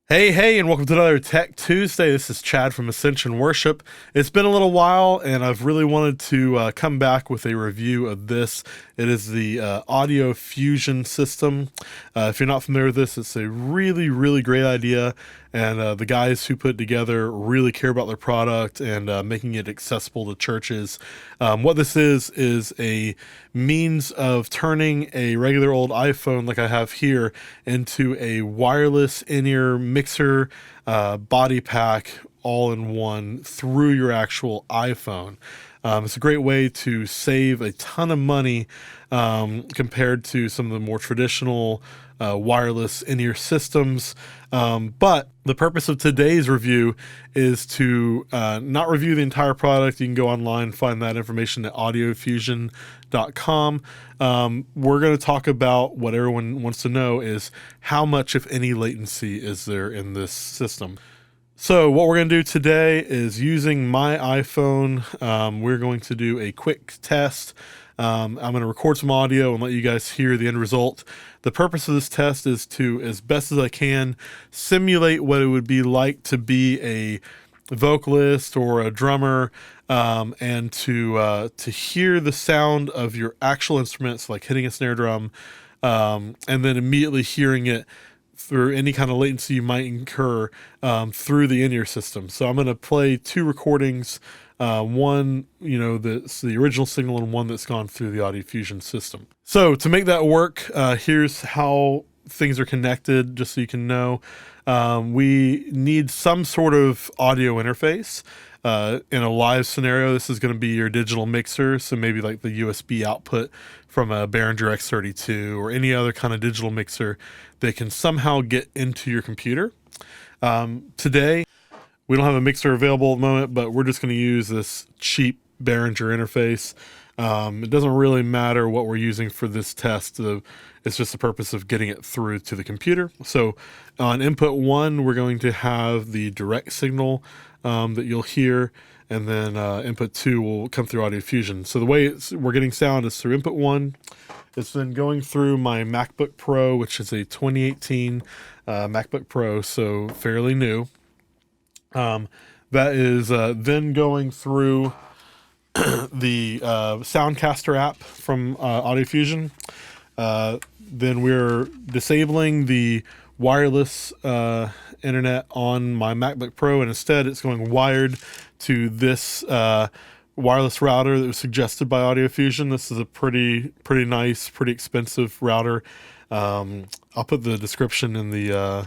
Hey, and welcome to another Tech Tuesday. This is Chad from Ascension Worship. It's been a little while, and I've really wanted to come back with a review of this. It is the Audio Fusion system. If you're not familiar with this, it's a really great idea, and the guys who put it together really care about their product and making it accessible to churches. What this is a means of turning a regular old iPhone like I have here into a wireless in-ear mixer body pack all in one through your actual iPhone. It's a great way to save a ton of money compared to some of the more traditional wireless in-ear systems. But the purpose of today's review is to not review the entire product. You can go online, find that information at audiofusion.com. We're going to talk about what everyone wants to know is how much, if any, latency is there in this system. So what we're going to do today is using my iPhone. We're going to do a quick test. I'm going to record some audio and let you guys hear the end result. The purpose of this test is to, as best as I can, simulate what it would be like to be a vocalist or a drummer, and to hear the sound of your actual instruments, like hitting a snare drum, and then immediately hearing it through any kind of latency you might incur through the in-ear system. So I'm going to play two recordings, one, that's the original signal and one that's gone through the Audio Fusion system. So to make that work, here's how things are connected, just so you can know. We need some sort of audio interface. In a live scenario, this is going to be your digital mixer, so maybe like the USB output from a Behringer X32 or any other kind of digital mixer that can somehow get into your computer. Today, we don't have a mixer available at the moment, but we're just going to use this cheap Behringer interface. It doesn't really matter what we're using for this test. It's just the purpose of getting it through to the computer. So on input 1, we're going to have the direct signal that you'll hear, and then input 2 will come through Audio Fusion. So the way we're getting sound is through input 1. It's then going through my MacBook Pro, which is a 2018 MacBook Pro, so fairly new. That is then going through the Soundcaster app from Audio Fusion. Then we're disabling the wireless internet on my MacBook Pro, and instead it's going wired to this wireless router that was suggested by Audio Fusion. This is a pretty nice, pretty expensive router. I'll put the description in the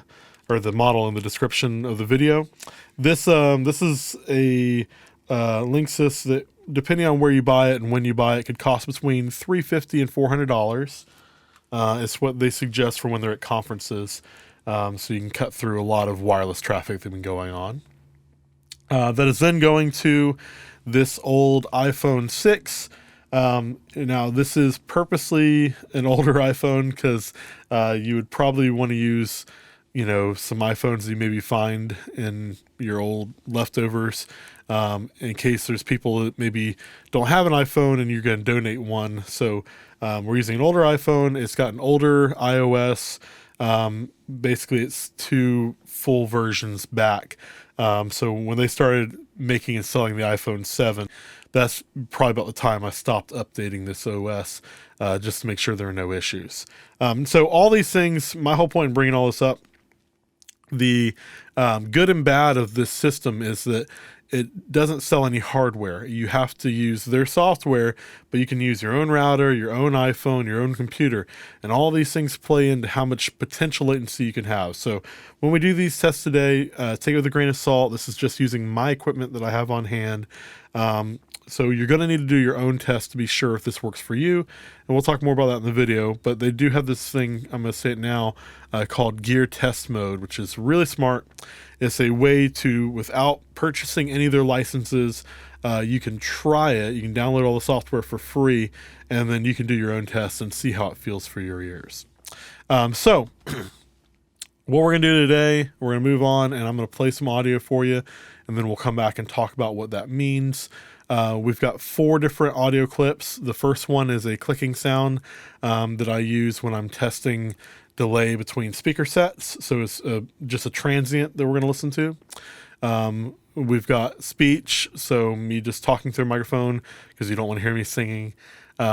or the model in the description of the video. This is a Linksys that, depending on where you buy it and when you buy it, could cost between $350 and $400. It's what they suggest for when they're at conferences, so you can cut through a lot of wireless traffic that's been going on. That is then going to this old iPhone 6. Now, this is purposely an older iPhone because you would probably want to use, some iPhones that you maybe find in your old leftovers, in case there's people that maybe don't have an iPhone and you're going to donate one. So we're using an older iPhone. It's got an older iOS. Basically, it's 2 full versions back. So when they started making and selling the iPhone 7, that's probably about the time I stopped updating this OS, just to make sure there are no issues. So all these things, my whole point in bringing all this up, the good and bad of this system is that it doesn't sell any hardware. You have to use their software, but you can use your own router, your own iPhone, your own computer, and all these things play into how much potential latency you can have. So when we do these tests today, take it with a grain of salt. This is just using my equipment that I have on hand. So you're going to need to do your own test to be sure if this works for you. And we'll talk more about that in the video, but they do have this thing, I'm going to say it now, called Gear Test Mode, which is really smart. It's a way to, without purchasing any of their licenses, you can try it. You can download all the software for free, and then you can do your own tests and see how it feels for your ears. So what we're going to do today, we're going to move on, and I'm going to play some audio for you, and then we'll come back and talk about what that means. We've got 4 different audio clips. The first one is a clicking sound that I use when I'm testing delay between speaker sets. So it's just a transient that we're going to listen to. We've got speech, so me just talking through a microphone because you don't want to hear me singing.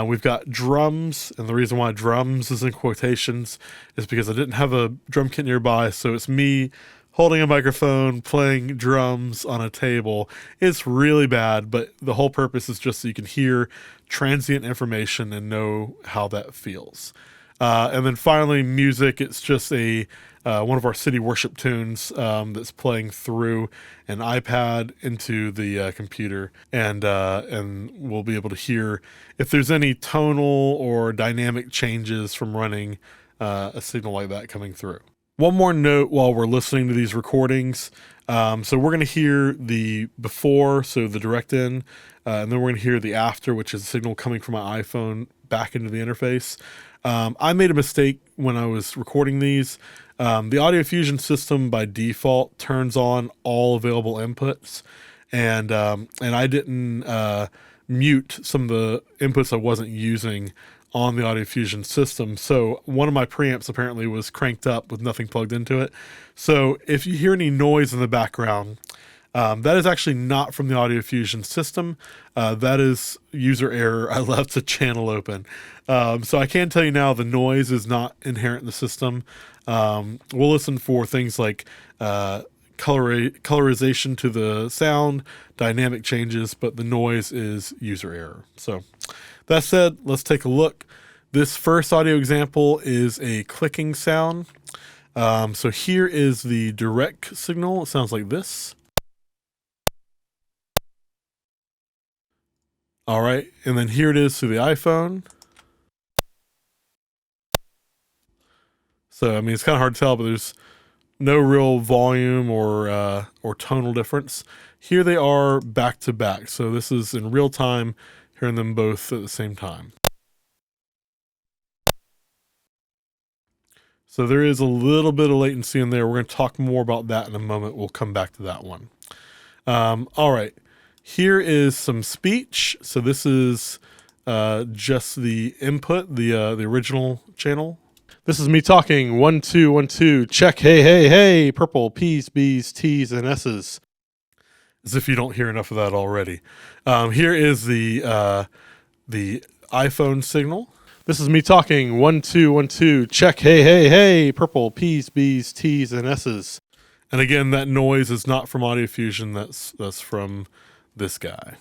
We've got drums, and the reason why drums is in quotations is because I didn't have a drum kit nearby, so it's me holding a microphone, playing drums on a table. It's really bad, but the whole purpose is just so you can hear transient information and know how that feels. And then finally, music. It's just one of our city worship tunes that's playing through an iPad into the computer, and we'll be able to hear if there's any tonal or dynamic changes from running a signal like that coming through. One more note while we're listening to these recordings. So we're going to hear the before, so the direct in, and then we're going to hear the after, which is a signal coming from my iPhone back into the interface. I made a mistake when I was recording these. The Audio Fusion system by default turns on all available inputs, and I didn't mute some of the inputs I wasn't using on the Audio Fusion system. So one of my preamps apparently was cranked up with nothing plugged into it. So if you hear any noise in the background, that is actually not from the Audio Fusion system. That is user error. I left the channel open. So I can tell you now the noise is not inherent in the system. We'll listen for things like colorization to the sound, dynamic changes, but the noise is user error. So that said, let's take a look. This first audio example is a clicking sound. So here is the direct signal. It sounds like this. All right, and then here it is through the iPhone. So, I mean, it's kind of hard to tell, but there's no real volume or tonal difference. Here they are back to back. So this is in real time, hearing them both at the same time. So there is a little bit of latency in there. We're going to talk more about that in a moment. We'll come back to that one. All right. Here is some speech. So this is just the input, the original channel. This is me talking 1 2 1 2 check. Hey hey hey, purple P's B's T's and S's. As if you don't hear enough of that already. Here is the iPhone signal. This is me talking 1 2 1 2 check. Hey hey hey, purple P's B's T's and S's. And again, that noise is not from Audio Fusion. That's from this guy.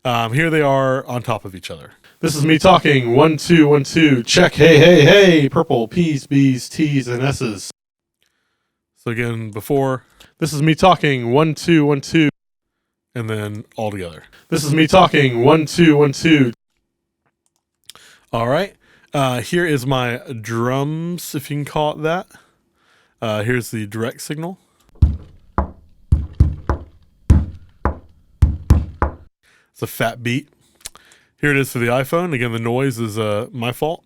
Here they are on top of each other. This is me talking 1 2 1 2 check. Hey hey hey, purple P's B's T's and S's. So again, before. This is me talking 1 2 1 2, and then all together. This is me talking 1 2 1 2. All right. Here is my drums, if you can call it that. Here's the direct signal. It's a fat beat. Here it is for the iPhone. Again, the noise is my fault.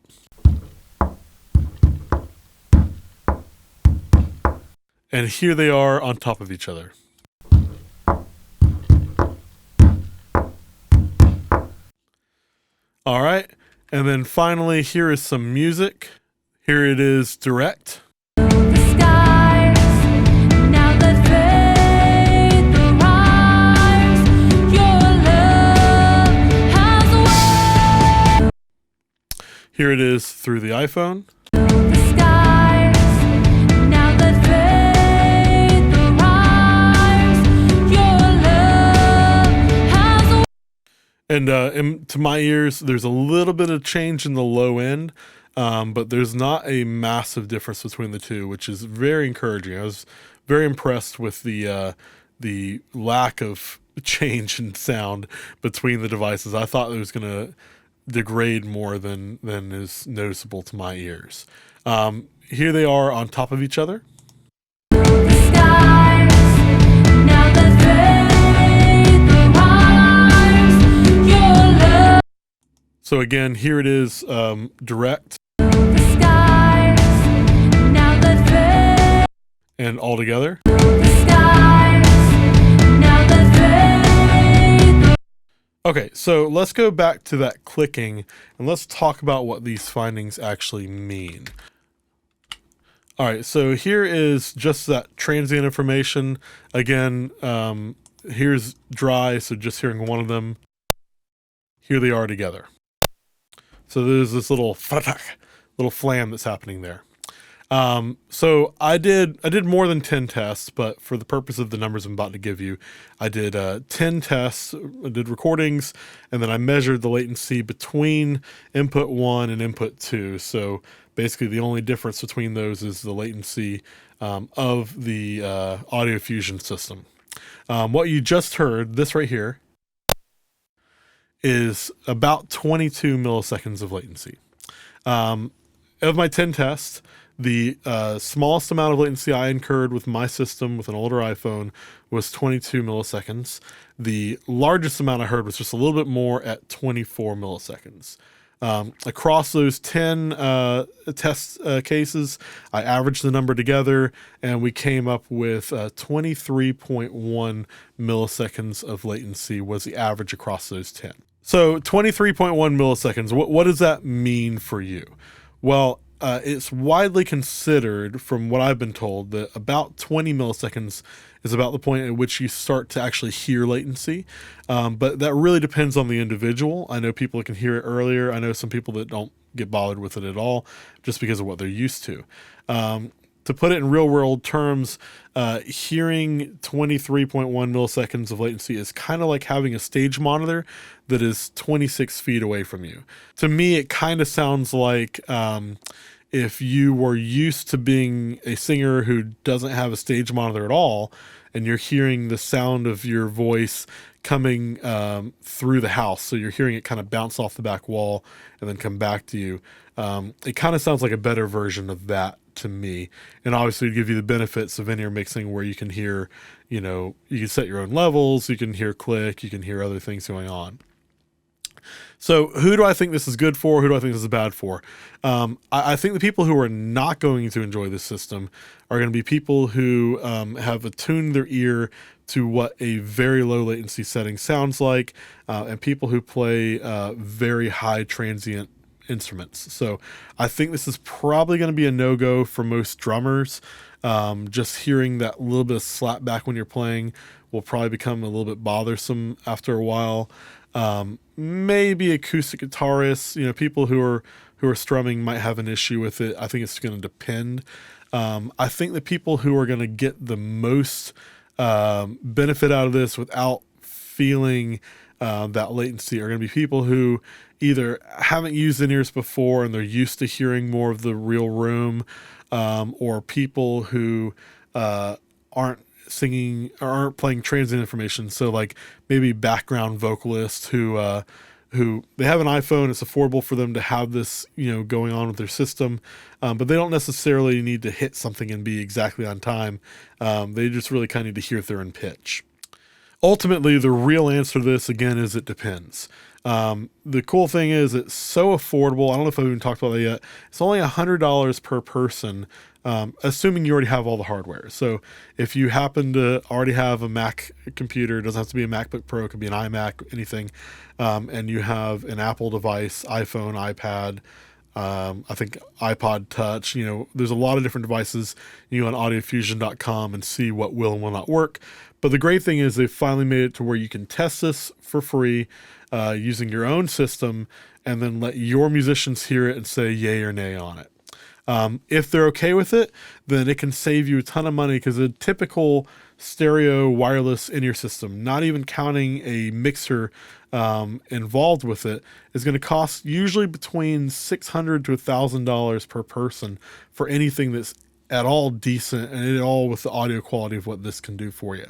And here they are on top of each other. All right. And then finally, here is some music. Here it is direct. Here it is through the iPhone. And to my ears, there's a little bit of change in the low end, but there's not a massive difference between the two, which is very encouraging. I was very impressed with the lack of change in sound between the devices. I thought it was going to degrade more than is noticeable to my ears. Here they are on top of each other. So again, here it is direct. And all together. Okay, so let's go back to that clicking and let's talk about what these findings actually mean. All right, so here is just that transient information. Again, here's dry, so just hearing one of them. Here they are together. So there's this little flam that's happening there. So I did more than 10 tests, but for the purpose of the numbers I'm about to give you, I did 10 tests, I did recordings, and then I measured the latency between input 1 and input 2. So basically the only difference between those is the latency of the audio fusion system. What you just heard, this right here, is about 22 milliseconds of latency. Of my 10 tests, the smallest amount of latency I incurred with my system with an older iPhone was 22 milliseconds. The largest amount I heard was just a little bit more at 24 milliseconds. Across those 10 test cases, I averaged the number together and we came up with 23.1 milliseconds of latency was the average across those 10. So 23.1 milliseconds, what does that mean for you? Well, it's widely considered, from what I've been told, that about 20 milliseconds is about the point at which you start to actually hear latency. But that really depends on the individual. I know people that can hear it earlier. I know some people that don't get bothered with it at all just because of what they're used to. To put it in real world terms, hearing 23.1 milliseconds of latency is kind of like having a stage monitor that is 26 feet away from you. To me, it kind of sounds like if you were used to being a singer who doesn't have a stage monitor at all, and you're hearing the sound of your voice coming through the house. So you're hearing it kind of bounce off the back wall and then come back to you. It kind of sounds like a better version of that to me. And obviously give you the benefits of in-ear mixing where you can hear, you can set your own levels, you can hear click, you can hear other things going on. So who do I think this is good for? Who do I think this is bad for? I think the people who are not going to enjoy this system are going to be people who have attuned their ear to what a very low latency setting sounds like, and people who play very high transient instruments. So I think this is probably going to be a no-go for most drummers. Just hearing that little bit of slap back when you're playing will probably become a little bit bothersome after a while. Maybe acoustic guitarists, people who are strumming might have an issue with it. I think it's going to depend. I think the people who are going to get the most benefit out of this without feeling that latency are going to be people who either haven't used in-ears before and they're used to hearing more of the real room, or people who aren't singing or aren't playing transient information. So like maybe background vocalists who they have an iPhone. It's affordable for them to have this, going on with their system. But they don't necessarily need to hit something and be exactly on time. They just really kind of need to hear if they're in pitch. Ultimately, the real answer to this, again, is it depends. The cool thing is it's so affordable. I don't know if I've even talked about that yet. It's only $100 per person, assuming you already have all the hardware. So if you happen to already have a Mac computer, it doesn't have to be a MacBook Pro, it could be an iMac, anything, and you have an Apple device, iPhone, iPad, I think iPod Touch, there's a lot of different devices. You go on audiofusion.com and see what will and will not work. But the great thing is they've finally made it to where you can test this for free using your own system and then let your musicians hear it and say yay or nay on it. If they're okay with it, then it can save you a ton of money because a typical stereo wireless in-ear system, not even counting a mixer involved with it, is going to cost usually between $600 to $1,000 per person for anything that's at all decent and at all with the audio quality of what this can do for you.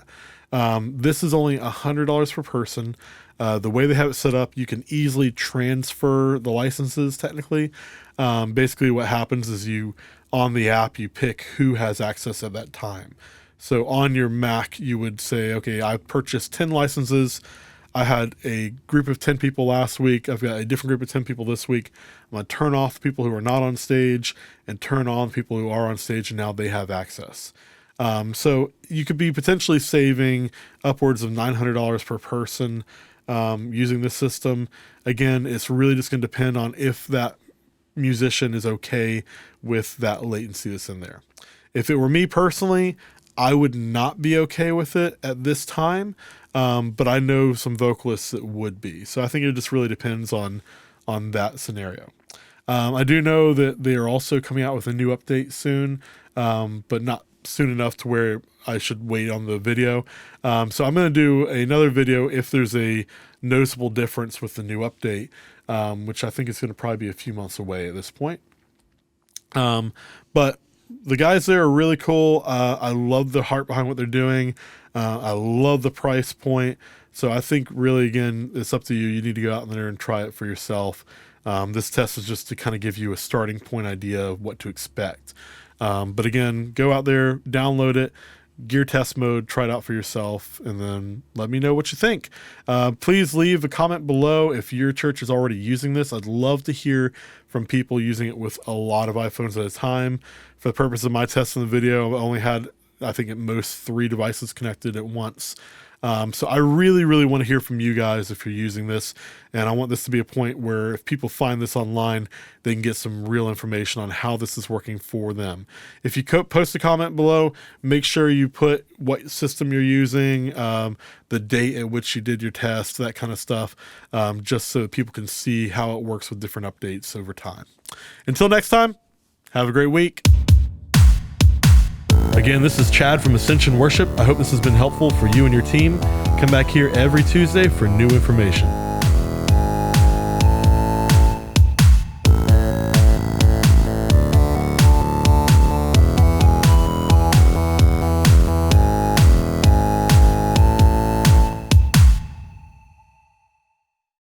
This is only $100 per person. The way they have it set up, you can easily transfer the licenses technically. Basically what happens is on the app, you pick who has access at that time. So on your Mac, you would say, okay, I purchased 10 licenses. I had a group of 10 people last week. I've got a different group of 10 people this week. I'm going to turn off the people who are not on stage and turn on people who are on stage, and now they have access. So you could be potentially saving upwards of $900 per person using this system. Again, it's really just going to depend on if that musician is okay with that latency that's in there. If it were me personally, I would not be okay with it at this time, but I know some vocalists that would be. So I think it just really depends on that scenario. I do know that they are also coming out with a new update soon, but not soon enough to where I should wait on the video. So I'm going to do another video if there's a noticeable difference with the new update, which I think is going to probably be a few months away at this point. But the guys there are really cool. I love the heart behind what they're doing. I love the price point. So I think really, again, it's up to you. You need to go out there and try it for yourself. This test is just to kind of give you a starting point idea of what to expect. But again, go out there, download it, gear test mode, try it out for yourself, and then let me know what you think. Please leave a comment below if your church is already using this. I'd love to hear from people using it with a lot of iPhones at a time. For the purpose of my test in the video, I only had, I think at most 3 devices connected at once. So I really, really want to hear from you guys if you're using this, and I want this to be a point where if people find this online, they can get some real information on how this is working for them. If you post a comment below, make sure you put what system you're using, the date at which you did your test, that kind of stuff, just so that people can see how it works with different updates over time. Until next time, have a great week. Again, this is Chad from Ascension Worship. I hope this has been helpful for you and your team. Come back here every Tuesday for new information.